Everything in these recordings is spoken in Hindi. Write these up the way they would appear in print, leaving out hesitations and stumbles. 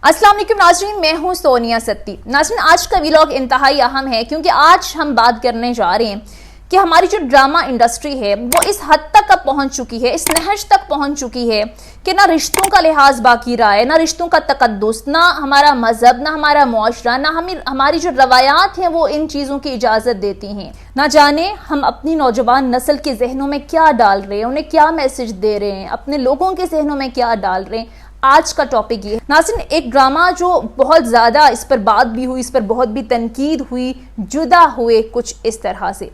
अस्सलाम वालेकुम नाज़रीन, मैं हूं सोनिया सत्ती। नाज़रीन, आज का व्लॉग इंतहाई अहम है क्योंकि आज हम बात करने जा रहे हैं कि हमारी जो ड्रामा इंडस्ट्री है वो इस हद तक अब पहुंच चुकी है, इस नहज तक पहुंच चुकी है कि ना रिश्तों का लिहाज बाकी रहा है, ना रिश्तों का तकद्दुस, ना हमारा मजहब, ना हमारा मुआशरा, ना हमारी जो रवायात हैं वो इन चीज़ों की इजाज़त देती हैं। ना जाने हम अपनी नौजवान नस्ल के जहनों में क्या डाल रहे हैं, उन्हें क्या मैसेज दे रहे हैं, अपने लोगों के जहनों में क्या डाल रहे हैं। आज का टॉपिक ये नाज़रीन, एक ड्रामा जो बहुत ज़्यादा इस पर बात भी हुई, इस पर बहुत भी तनकीद हुई, जुदा हुए कुछ इस तरह से।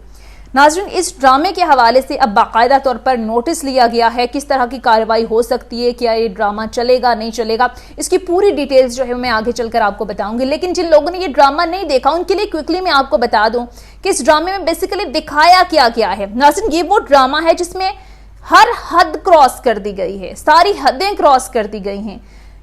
नाज़रीन, इस ड्रामे के हवाले से अब बाकायदा तौर पर नोटिस लिया गया है, किस तरह की कार्रवाई हो सकती है, क्या ये ड्रामा चलेगा नहीं चलेगा, इसकी पूरी डिटेल्स जो है मैं आगे चलकर आपको बताऊंगी। लेकिन जिन लोगों ने ये ड्रामा नहीं देखा उनके लिए क्विकली मैं आपको बता दूं कि इस ड्रामे में बेसिकली दिखाया क्या क्या है। नाज़रीन, ये वो ड्रामा है जिसमें हर हद क्रॉस कर दी गई है, सारी हदें क्रॉस कर दी गई हैं।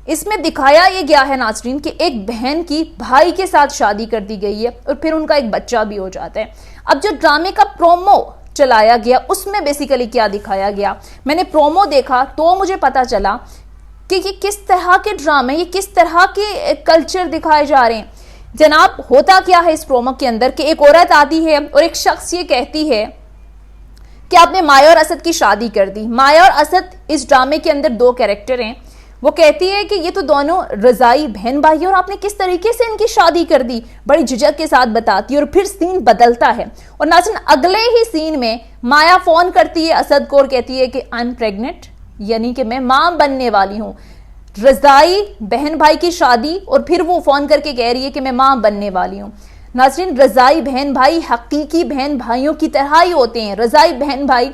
इसमें दिखाया ये गया है नाज़रीन कि एक बहन की भाई के साथ शादी कर दी गई है और फिर उनका एक बच्चा भी हो जाता है। अब जो ड्रामे का प्रोमो चलाया गया उसमें बेसिकली क्या दिखाया गया, मैंने प्रोमो देखा तो मुझे पता चला कि ये किस तरह के ड्रामे, ये किस तरह के कल्चर दिखाए जा रहे हैं। जनाब, होता क्या है इस प्रोमो के अंदर कि एक औरत आती है और एक शख्स ये कहती है कि आपने माया और असद की शादी कर दी। माया और असद इस ड्रामे के अंदर दो कैरेक्टर हैं। वो कहती है कि ये तो दोनों रजाई बहन भाई और आपने किस तरीके से इनकी शादी कर दी, बड़ी झिझक के साथ बताती है। और फिर सीन बदलता है और नाज़रीन, अगले ही सीन में माया फोन करती है असद को और कहती है कि आई एम प्रेग्नेंट, यानी कि मैं मां बनने वाली हूं। रजाई बहन भाई की शादी और फिर वो फोन करके कह रही है कि मैं मां बनने वाली हूं। नाज़रीन, रजाई बहन भाई हकीकी बहन भाइयों की तरह ही होते हैं। रजाई बहन भाई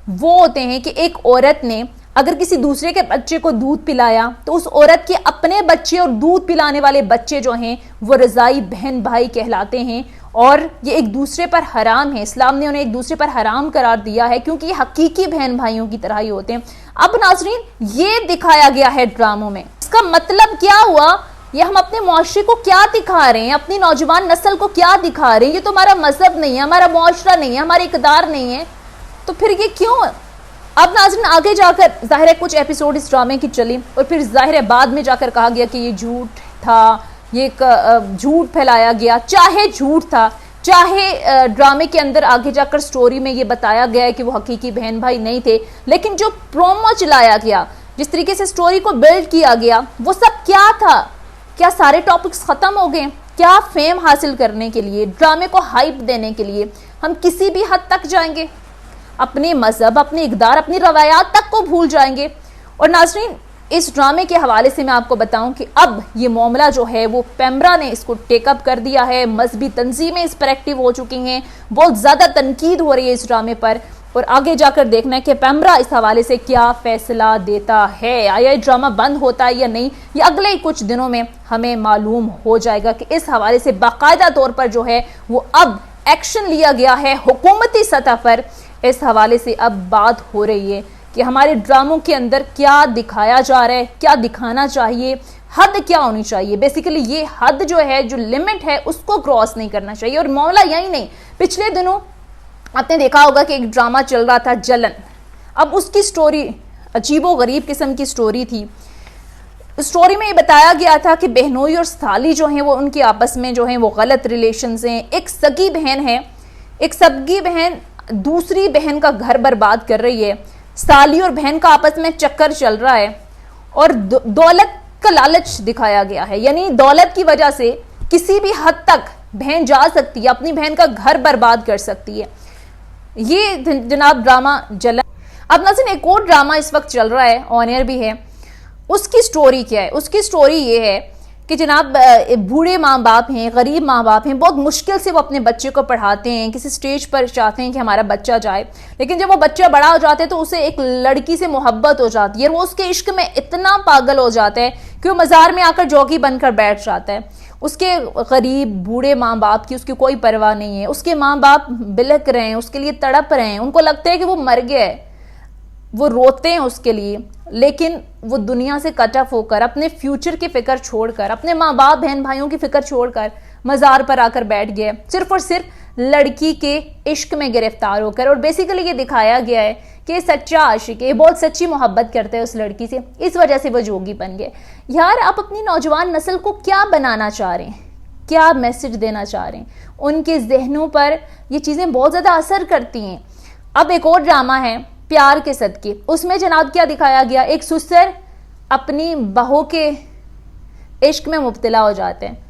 वो होते हैं कि एक औरत ने अगर किसी दूसरे के बच्चे को दूध पिलाया तो उस औरत के अपने बच्चे और दूध पिलाने वाले बच्चे जो हैं वो रजाई बहन भाई कहलाते हैं और ये एक दूसरे पर हराम है। इस्लाम ने उन्हें एक दूसरे पर हराम करार दिया है क्योंकि ये हकीकी बहन भाइयों की तरह ही होते हैं। अब नाज़रीन, ये दिखाया गया है ड्रामों में। इसका मतलब क्या हुआ, ये हम अपने मुआशरे को क्या दिखा रहे हैं, अपनी नौजवान नस्ल को क्या दिखा रहे हैं। ये तो हमारा मजहब नहीं है, हमारा मुआशरा नहीं है, हमारी इक़दार नहीं है, तो फिर ये क्यों। अब नाज़रीन, आगे जाकर जाहिर है कुछ एपिसोड इस ड्रामे की चली और फिर जाहिर है बाद में जाकर कहा गया कि ये झूठ था, ये एक झूठ फैलाया गया। चाहे झूठ था, चाहे ड्रामे के अंदर आगे जाकर स्टोरी में ये बताया गया है कि वो हकीकी बहन भाई नहीं थे, लेकिन जो प्रोमो चलाया गया, जिस तरीके से स्टोरी को बिल्ड किया गया, वो सब क्या था। क्या सारे टॉपिक्स खत्म हो गए? क्या फेम हासिल करने के लिए, ड्रामे को हाइप देने के लिए हम किसी भी हद तक जाएंगे, अपने मजहब, अपने इक़दार, अपनी रवायात तक को भूल जाएंगे। और नाज़रीन, इस ड्रामे के हवाले से मैं आपको बताऊं कि अब ये मामला जो है वो पेमरा ने इसको टेकअप कर दिया है। मजहबी तंजीमें इस पर एक्टिव हो चुकी हैं, बहुत ज़्यादा तनकीद हो रही है इस ड्रामे पर और आगे जाकर देखना है कि पेमरा इस हवाले से क्या फैसला देता है। आया ड्रामा बंद होता है या नहीं, ये अगले ही कुछ दिनों में हमें मालूम हो जाएगा कि इस हवाले से बाकायदा तौर पर जो है वो अब एक्शन लिया गया है हुकूमती सतह पर। इस हवाले से अब बात हो रही है कि हमारे ड्रामों के अंदर क्या दिखाया जा रहा है, क्या दिखाना चाहिए, हद क्या होनी चाहिए। बेसिकली ये हद जो है, जो लिमिट है, उसको क्रॉस नहीं करना चाहिए। और मामला यही नहीं, पिछले दिनों आपने देखा होगा कि एक ड्रामा चल रहा था जलन। अब उसकी स्टोरी अजीबो गरीब किस्म की स्टोरी थी। स्टोरी में ये बताया गया था कि बहनोई और साली जो हैं वो उनके आपस में जो हैं वो गलत रिलेशंस हैं। एक सगी बहन है, एक सगी बहन दूसरी बहन का घर बर्बाद कर रही है। साली और बहन का आपस में चक्कर चल रहा है और दौलत का लालच दिखाया गया है, यानी दौलत की वजह से किसी भी हद तक बहन जा सकती है, अपनी बहन का घर बर्बाद कर सकती है। ये जनाब ड्रामा जलन। अब नाज़रीन, एक और ड्रामा इस वक्त चल रहा है, ऑन एयर भी है। उसकी स्टोरी क्या है? उसकी स्टोरी ये है कि जनाब बूढ़े माँ बाप हैं, गरीब माँ बाप हैं, बहुत मुश्किल से वो अपने बच्चे को पढ़ाते हैं, किसी स्टेज पर चाहते हैं कि हमारा बच्चा जाए, लेकिन जब वो बच्चा बड़ा हो जाता है तो उसे एक लड़की से मोहब्बत हो जाती है और वो उसके इश्क में इतना पागल हो जाता है कि वो मज़ार में आकर जौगी बनकर बैठ जाता है। उसके गरीब बूढ़े माँ बाप की उसकी कोई परवाह नहीं है। उसके माँ बाप बिलक रहे हैं, उसके लिए तड़प रहे हैं, उनको लगता है कि वो मर गया है, वो रोते हैं उसके लिए, लेकिन वो दुनिया से कट ऑफ होकर, अपने फ्यूचर की फिक्र छोड़कर, अपने माँ बाप बहन भाइयों की फिक्र छोड़कर मज़ार पर आकर बैठ गए, सिर्फ और सिर्फ लड़की के इश्क में गिरफ्तार होकर। और बेसिकली ये दिखाया गया है कि सच्चा आशिक है, बहुत सच्ची मोहब्बत करते हैं उस लड़की से, इस वजह से वो जोगी बन गए। यार आप अपनी नौजवान नस्ल को क्या बनाना चाह रहे हैं, क्या मैसेज देना चाह रहे हैं, उनके जहनों पर ये चीज़ें बहुत ज़्यादा असर करती हैं। अब एक और ड्रामा है प्यार के सदके, उसमें जनाब क्या दिखाया गया, एक ससुर अपनी बहू के इश्क में मुब्तला हो जाते हैं।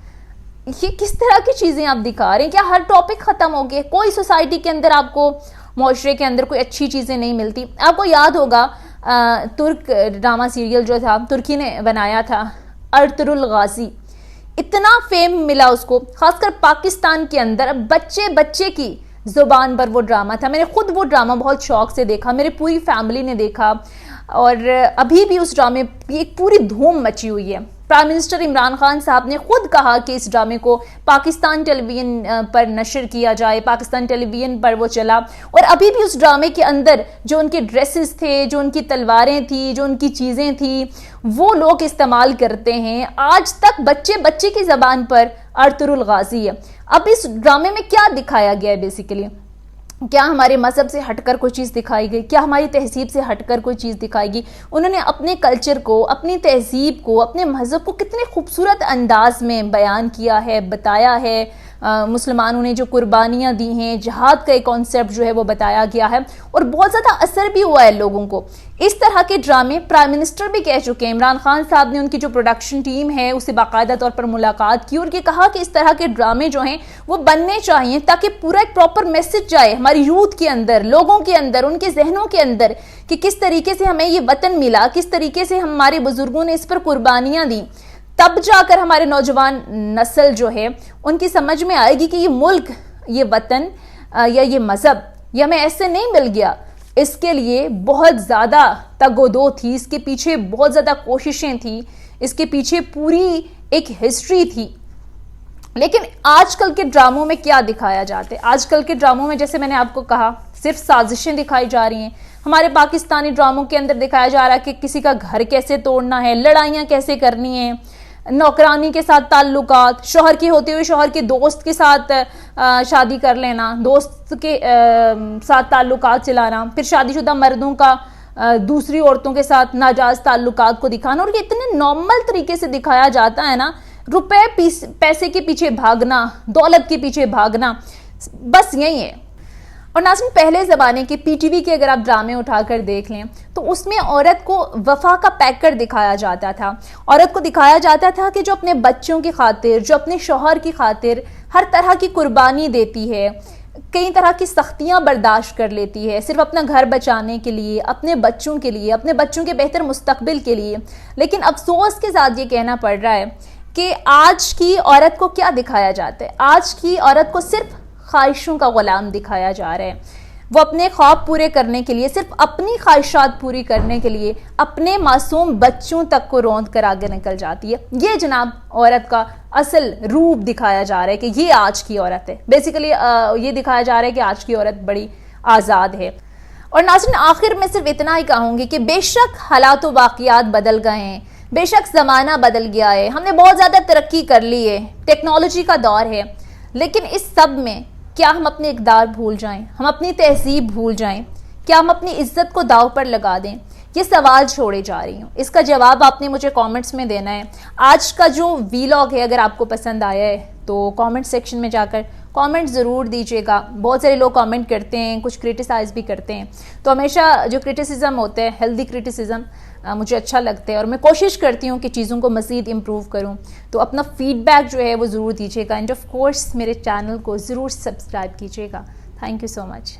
ये किस तरह की चीज़ें आप दिखा रहे हैं? क्या हर टॉपिक ख़त्म हो गया? कोई सोसाइटी के अंदर आपको, मुआशरे के अंदर कोई अच्छी चीज़ें नहीं मिलती? आपको याद होगा तुर्क ड्रामा सीरियल जो था, तुर्की ने बनाया था, अर्तुरुल गाजी, इतना फेम मिला उसको, खासकर पाकिस्तान के अंदर। अब बच्चे बच्चे की ज़ुबान पर वो ड्रामा था। मैंने खुद वो ड्रामा बहुत शौक से देखा, मेरी पूरी फैमिली ने देखा, और अभी भी उस ड्रामे की एक पूरी धूम मची हुई है। प्राइम मिनिस्टर इमरान खान साहब ने खुद कहा कि इस ड्रामे को पाकिस्तान टेलीविज़न पर नशर किया जाए, पाकिस्तान टेलीविज़न पर वो चला। और अभी भी उस ड्रामे के अंदर जो उनके ड्रेसेस थे, जो उनकी तलवारें थी, जो उनकी चीज़ें थी, वो लोग इस्तेमाल करते हैं। आज तक बच्चे बच्चे की ज़बान पर अर्तुरुल गाजी है। अब इस ड्रामे में क्या दिखाया गया है बेसिकली, क्या हमारे मज़हब से हटकर कोई चीज़ दिखाई गई, क्या हमारी तहजीब से हटकर कोई चीज़ दिखाई गई? उन्होंने अपने कल्चर को, अपनी तहजीब को, अपने मज़हब को कितने खूबसूरत अंदाज में बयान किया है, बताया है। मुसलमानों ने जो कुर्बानियाँ दी हैं, जहाद का एक कॉन्सेप्ट जो है वो बताया गया है, और बहुत ज़्यादा असर भी हुआ है लोगों को। इस तरह के ड्रामे प्राइम मिनिस्टर भी कह चुके हैं। इमरान खान साहब ने उनकी जो प्रोडक्शन टीम है उससे बाकायदा तौर पर मुलाकात की और ये कहा कि इस तरह के ड्रामे जो हैं वो बनने चाहिए, ताकि पूरा एक प्रॉपर मैसेज जाए हमारी यूथ के अंदर, लोगों के अंदर, उनके जहनों के अंदर, कि किस तरीके से हमें ये वतन मिला, किस तरीके से हमारे बुजुर्गों ने इस पर कुर्बानियाँ दी। तब जाकर हमारे नौजवान नस्ल जो है उनकी समझ में आएगी कि ये मुल्क, ये वतन या ये मज़हब ये हमें ऐसे नहीं मिल गया। इसके लिए बहुत ज़्यादा तगोदो थी, इसके पीछे बहुत ज़्यादा कोशिशें थी, इसके पीछे पूरी एक हिस्ट्री थी। लेकिन आजकल के ड्रामों में क्या दिखाया जाता है? आजकल के ड्रामों में, जैसे मैंने आपको कहा, सिर्फ साजिशें दिखाई जा रही हैं। हमारे पाकिस्तानी ड्रामों के अंदर दिखाया जा रहा है कि किसी का घर कैसे तोड़ना है, लड़ाइयाँ कैसे करनी है, नौकरानी के साथ ताल्लुकात, शौहर की होते हुए शौहर के दोस्त के साथ शादी कर लेना, दोस्त के साथ ताल्लुकात चलाना, फिर शादीशुदा मर्दों का दूसरी औरतों के साथ नाजायज़ ताल्लुकात को दिखाना। और ये इतने नॉर्मल तरीके से दिखाया जाता है ना, रुपए पैसे के पीछे भागना, दौलत के पीछे भागना, बस यही है। और नाज़रीन, पहले ज़माने के पीटीवी के अगर आप ड्रामे उठाकर देख लें तो उसमें औरत को वफा का पैकर दिखाया जाता था। औरत को दिखाया जाता था कि जो अपने बच्चों की खातिर, जो अपने शौहर की खातिर हर तरह की कुर्बानी देती है, कई तरह की सख्तियां बर्दाश्त कर लेती है, सिर्फ अपना घर बचाने के लिए, अपने बच्चों के लिए, अपने बच्चों के बेहतर मुस्तकबिल के लिए। लेकिन अफसोस के साथ ये कहना पड़ रहा है कि आज की औरत को क्या दिखाया जाता है? आज की औरत को सिर्फ ख्वाहिशों का गुलाम दिखाया जा रहा है। वो अपने ख्वाब पूरे करने के लिए, सिर्फ अपनी ख्वाहिशात पूरी करने के लिए अपने मासूम बच्चों तक को रौंद कर आगे निकल जाती है। ये जनाब औरत का असल रूप दिखाया जा रहा है कि ये आज की औरत है। बेसिकली ये दिखाया जा रहा है कि आज की औरत बड़ी आज़ाद है। और नाज़रीन, आखिर में सिर्फ इतना ही कहूँगी कि बेशक हालात व वाक़ियात बदल गए हैं, बेशक ज़माना बदल गया है, हमने बहुत ज़्यादा तरक्की कर ली है, टेक्नोलॉजी का दौर है, लेकिन इस सब में क्या हम अपने इक़दार भूल जाएं, हम अपनी तहजीब भूल जाएं? क्या हम अपनी इज्जत को दाव पर लगा दें? ये सवाल छोड़े जा रही हूँ, इसका जवाब आपने मुझे कमेंट्स में देना है। आज का जो वीलॉग है अगर आपको पसंद आया है तो कमेंट सेक्शन में जाकर कमेंट ज़रूर दीजिएगा। बहुत सारे लोग कमेंट करते हैं, कुछ क्रिटिसाइज़ भी करते हैं, तो हमेशा जो क्रिटिसिज्म होता है, हेल्दी क्रिटिसिज्म, मुझे अच्छा लगता है और मैं कोशिश करती हूँ कि चीज़ों को मज़ीद इम्प्रूव करूँ। तो अपना फीडबैक जो है वो ज़रूर दीजिएगा, एंड ऑफ कोर्स मेरे चैनल को ज़रूर सब्सक्राइब कीजिएगा। Thank you so much.